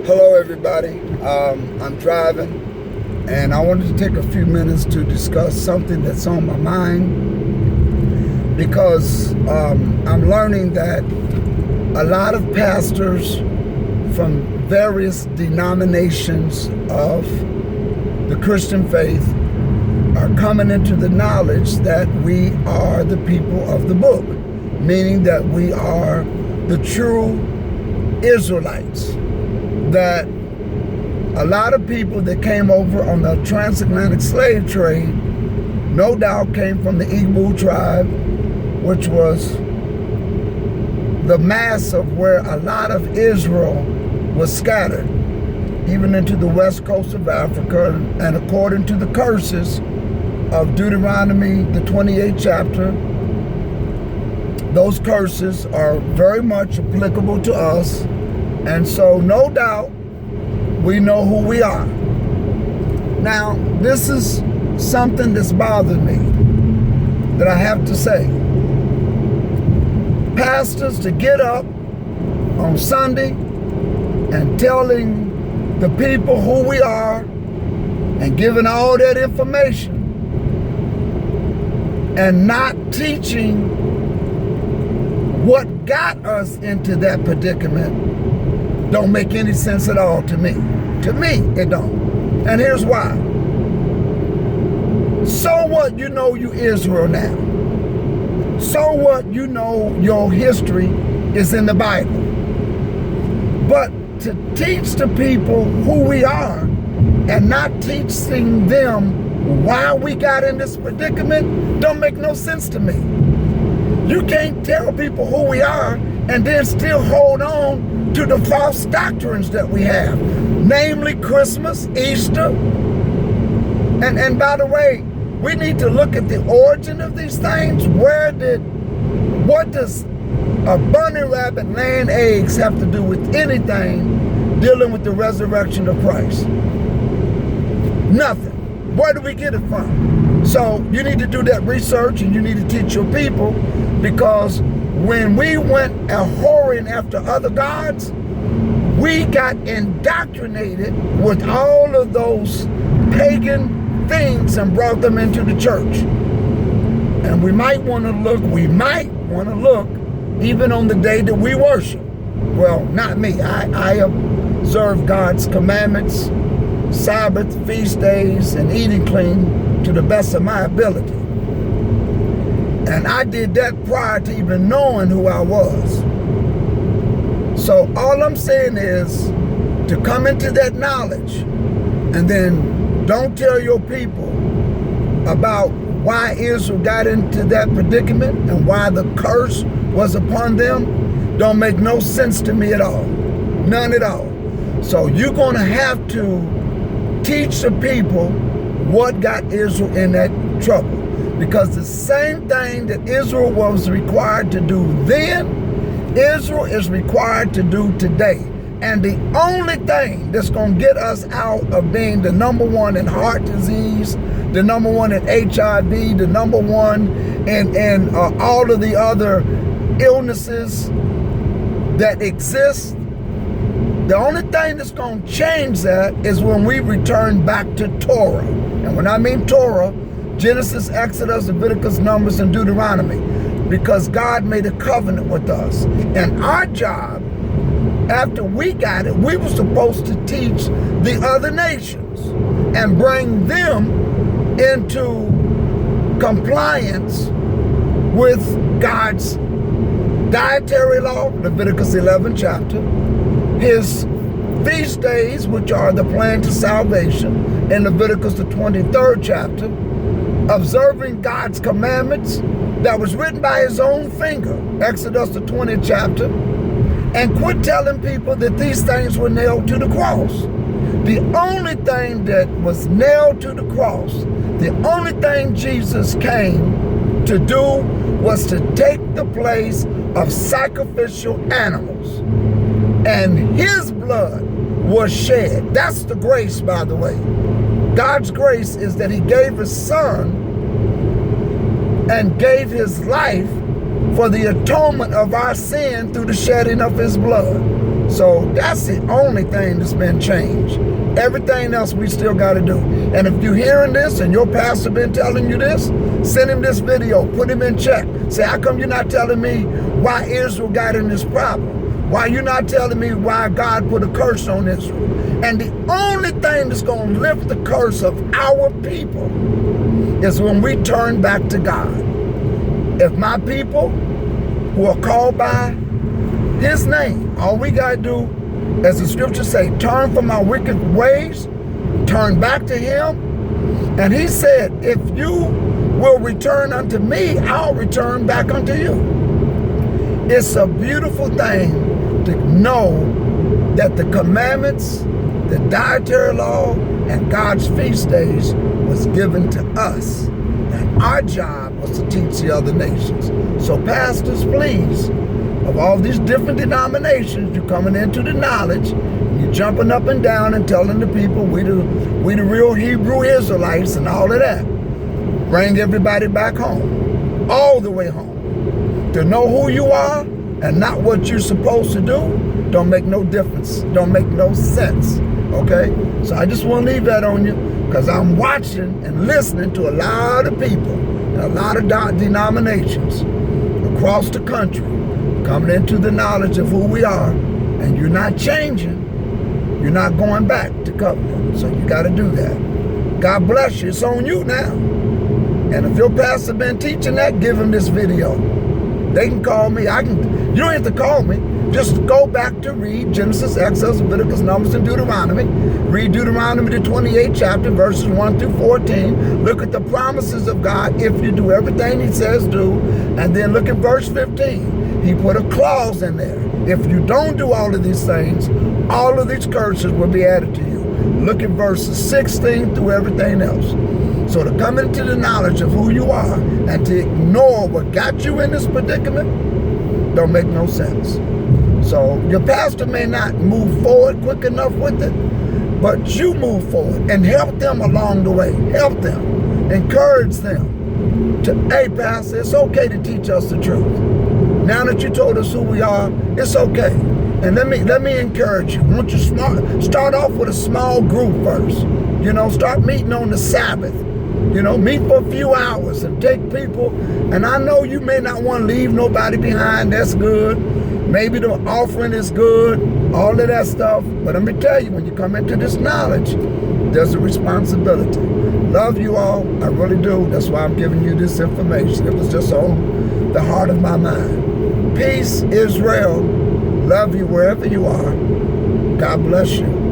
Hello, everybody. I'm driving, and I wanted to take a few minutes to discuss something that's on my mind because I'm learning that a lot of pastors from various denominations of the Christian faith are coming into the knowledge that we are the people of the book, meaning that we are the true Israelites. That a lot of people that came over on the transatlantic slave trade no doubt came from the Igbo tribe, which was the mass of where a lot of Israel was scattered, even into the west coast of Africa. And according to the curses of Deuteronomy, the 28th chapter, those curses are very much applicable to us. And so, no doubt, we know who we are. Now, this is something that's bothered me that I have to say. Pastors to get up on Sunday and telling the people who we are and giving all that information and not teaching what got us into that predicament don't make any sense at all to me. To me, it don't. And here's why. So what you know you Israel now? So what you know your history is in the Bible? But to teach the people who we are and not teaching them why we got in this predicament don't make no sense to me. You can't tell people who we are and then still hold on to the false doctrines that we have, namely Christmas, Easter. And by the way, we need to look at the origin of these things. What does a bunny rabbit laying eggs have to do with anything dealing with the resurrection of Christ? Nothing. Where do we get it from? So you need to do that research, and you need to teach your people, because when we went a-whoring after other gods, we got indoctrinated with all of those pagan things and brought them into the church. And we might want to look even on the day that we worship. Well, not me. I observe God's commandments, Sabbath, feast days, and eating clean to the best of my ability. And I did that prior to even knowing who I was. So all I'm saying is to come into that knowledge, and then don't tell your people about why Israel got into that predicament and why the curse was upon them. Don't make no sense to me at all. None at all. So you're going to have to teach the people what got Israel in that trouble. Because the same thing that Israel was required to do then, Israel is required to do today. And the only thing that's going to get us out of being the number one in heart disease, the number one in HIV, the number one in all of the other illnesses that exist, the only thing that's going to change that is when we return back to Torah. And when I mean Torah, Genesis, Exodus, Leviticus, Numbers, and Deuteronomy, because God made a covenant with us. And our job, after we got it, we were supposed to teach the other nations and bring them into compliance with God's dietary law, Leviticus 11 chapter, his feast days, which are the plan to salvation, in Leviticus the 23rd chapter, observing God's commandments that was written by his own finger, Exodus the 20th chapter, and quit telling people that these things were nailed to the cross. The only thing that was nailed to the cross, the only thing Jesus came to do was to take the place of sacrificial animals. And his blood was shed. That's the grace, by the way. God's grace is that he gave his son and gave his life for the atonement of our sin through the shedding of his blood. So that's the only thing that's been changed. Everything else we still got to do. And if you're hearing this and your pastor been telling you this, send him this video, put him in check. Say, how come you're not telling me why Israel got in this problem? Why you not telling me why God put a curse on Israel? And the only thing that's going to lift the curse of our people is when we turn back to God. If my people who are called by his name, all we got to do, as the scriptures say, turn from our wicked ways, turn back to him. And he said, if you will return unto me, I'll return back unto you. It's a beautiful thing to know that the commandments, the dietary law, and God's feast days was given to us. And our job was to teach the other nations. So pastors, please, of all these different denominations, you're coming into the knowledge, you're jumping up and down and telling the people we the real Hebrew Israelites and all of that. Bring everybody back home, all the way home. To know who you are and not what you're supposed to do don't make no difference, don't make no sense, okay? So I just want to leave that on you, because I'm watching and listening to a lot of people and a lot of denominations across the country coming into the knowledge of who we are, and you're not changing, you're not going back to covenant. So you got to do that. God bless you. It's on you now. And if your pastor been teaching that, give him this video. They can call me. You don't have to call me. Just go back to read Genesis, Exodus, Leviticus, Numbers, and Deuteronomy. Read Deuteronomy, the 28th chapter, verses 1 through 14. Look at the promises of God if you do everything he says do. And then look at verse 15. He put a clause in there. If you don't do all of these things, all of these curses will be added to you. Look at verses 16 through everything else. So to come into the knowledge of who you are and to ignore what got you in this predicament don't make no sense. So your pastor may not move forward quick enough with it, but you move forward and help them along the way. Help them. Encourage them to, hey, pastor, it's okay to teach us the truth. Now that you told us who we are, it's okay. And let me encourage you. Won't you start off with a small group first? You know, start meeting on the Sabbath. You know, meet for a few hours and take people. And I know you may not want to leave nobody behind. That's good. Maybe the offering is good. All of that stuff. But let me tell you, when you come into this knowledge, there's a responsibility. Love you all. I really do. That's why I'm giving you this information. It was just on the heart of my mind. Peace, Israel. Love you wherever you are. God bless you.